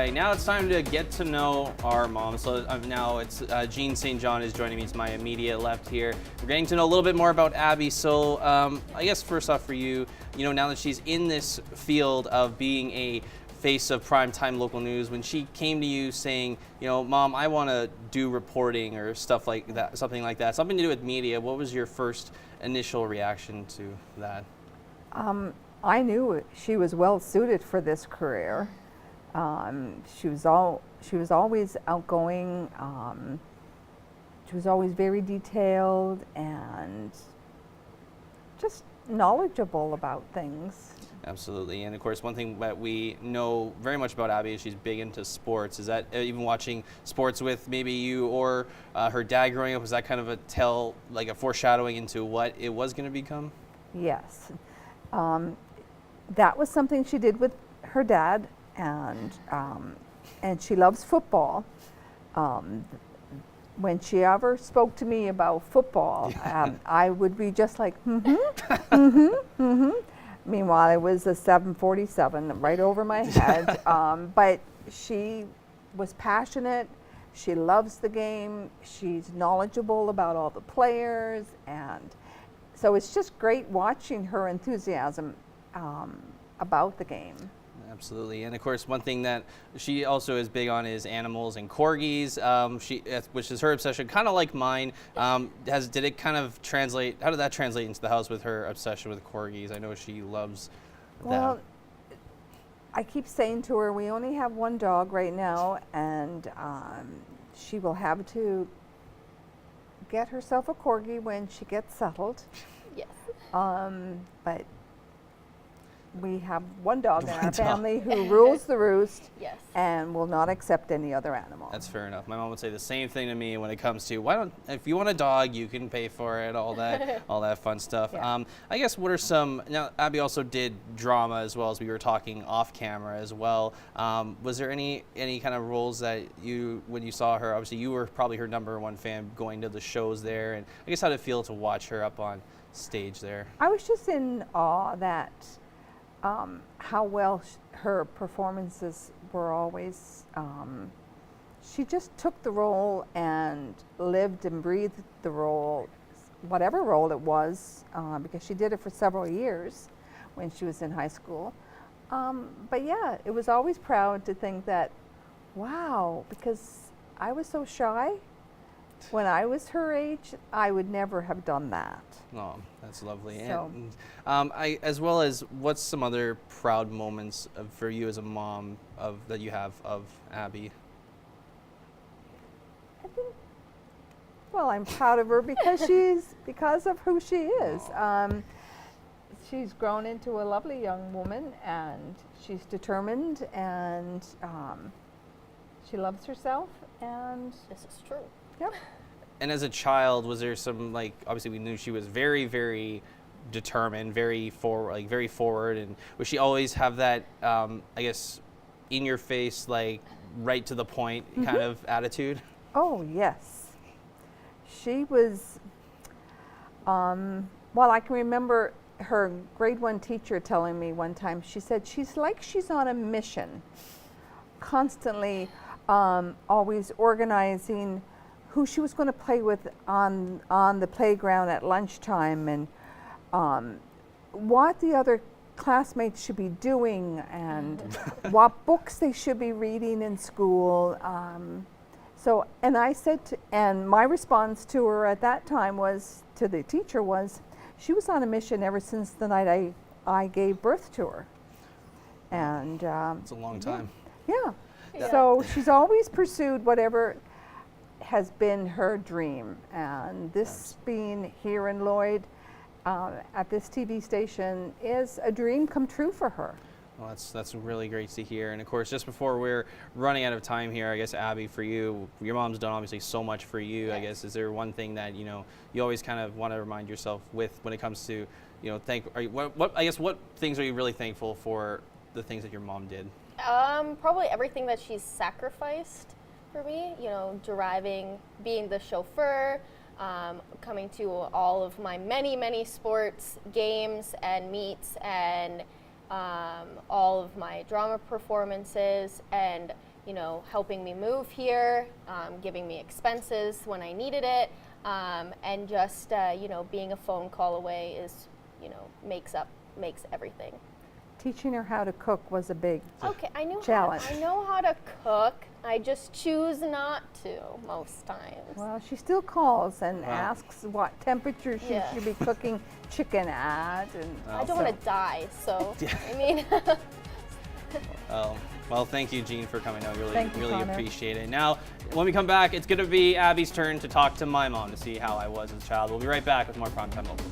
right, now it's time to get to know our mom. So now it's Jeanne St. John is joining me to my immediate left here. We're getting to know a little bit more about Abby. So I guess first off for you, now that she's in this field of being a face of primetime local news, when she came to you saying, Mom, I want to do reporting or stuff like that, something to do with media, what was your first initial reaction to that? I knew she was well suited for this career. She was always outgoing. She was always very detailed and just knowledgeable about things. Absolutely, and of course, one thing that we know very much about Abby is she's big into sports. Is that even watching sports with maybe you or her dad growing up, was that kind of a foreshadowing into what it was going to become? Yes, that was something she did with her dad, and she loves football. When she ever spoke to me about football, I would be just like, Meanwhile, it was a 747 right over my head. But she was passionate. She loves the game. She's knowledgeable about all the players. And so it's just great watching her enthusiasm about the game. Absolutely, and of course, one thing that she also is big on is animals and corgis, which is her obsession, kind of like mine. Did it kind of translate? How did that translate into the house with her obsession with corgis? I know she loves them. Well, I keep saying to her, we only have one dog right now, and she will have to get herself a corgi when she gets settled. Yes. But we have one dog in our family who rules the roost. Yes. And will not accept any other animal. That's fair enough. My mom would say the same thing to me when it comes to if you want a dog, you can pay for it, all that fun stuff. Yeah. I guess what are some, now Abby also did drama as well, as we were talking off camera as well. Was there any kind of roles that when you saw her, obviously you were probably her #1 fan going to the shows there, and I guess how did it feel to watch her up on stage there? I was just in awe that how well her performances were always, she just took the role and lived and breathed the role, whatever role it was, because she did it for several years when she was in high school. But yeah, it was always proud to think that, wow, because I was so shy. When I was her age, I would never have done that. Oh, that's lovely. So, and as well as, what's some other proud moments for you as a mom that you have of Abby? I think, well, I'm proud of her because because of who she is. She's grown into a lovely young woman, and she's determined, and she loves herself, and This is true. yep. And as a child, was there some, obviously we knew she was very, very determined, very forward, and would she always have that, I guess, in your face, right to the point kind of attitude? Oh, yes. She was, well, I can remember her grade 1 teacher telling me one time, she said, she's on a mission, constantly always organizing who she was going to play with on the playground at lunchtime, and what the other classmates should be doing, and what books they should be reading in school. And I said, and my response to her at that time to the teacher was, she was on a mission ever since the night I gave birth to her. And It's a long time. Yeah. So she's always pursued whatever has been her dream, and this being here in Lloyd at this TV station is a dream come true for her. Well, that's really great to hear. And of course, just before we're running out of time here, I guess, Abby, for you, your mom's done obviously so much for you. Yes. I guess, is there one thing that you always kind of want to remind yourself with when it comes to what things are you really thankful for, the things that your mom did? Probably everything that she's sacrificed for me, driving, being the chauffeur, coming to all of my many sports games and meets, and all of my drama performances, and helping me move here, giving me expenses when I needed it, and just being a phone call away is makes everything. Teaching her how to cook was a big Okay, I challenge. I know how to cook. I just choose not to most times. Well, she still calls and Wow. asks what temperature she Yeah. should be cooking chicken at, and I don't want to die, so I mean. Well, thank you, Jeanne, for coming out. Thank you, Really Connor. appreciate it. Now, when we come back, it's going to be Abby's turn to talk to my mom to see how I was as a child. We'll be right back with more Primetime Local.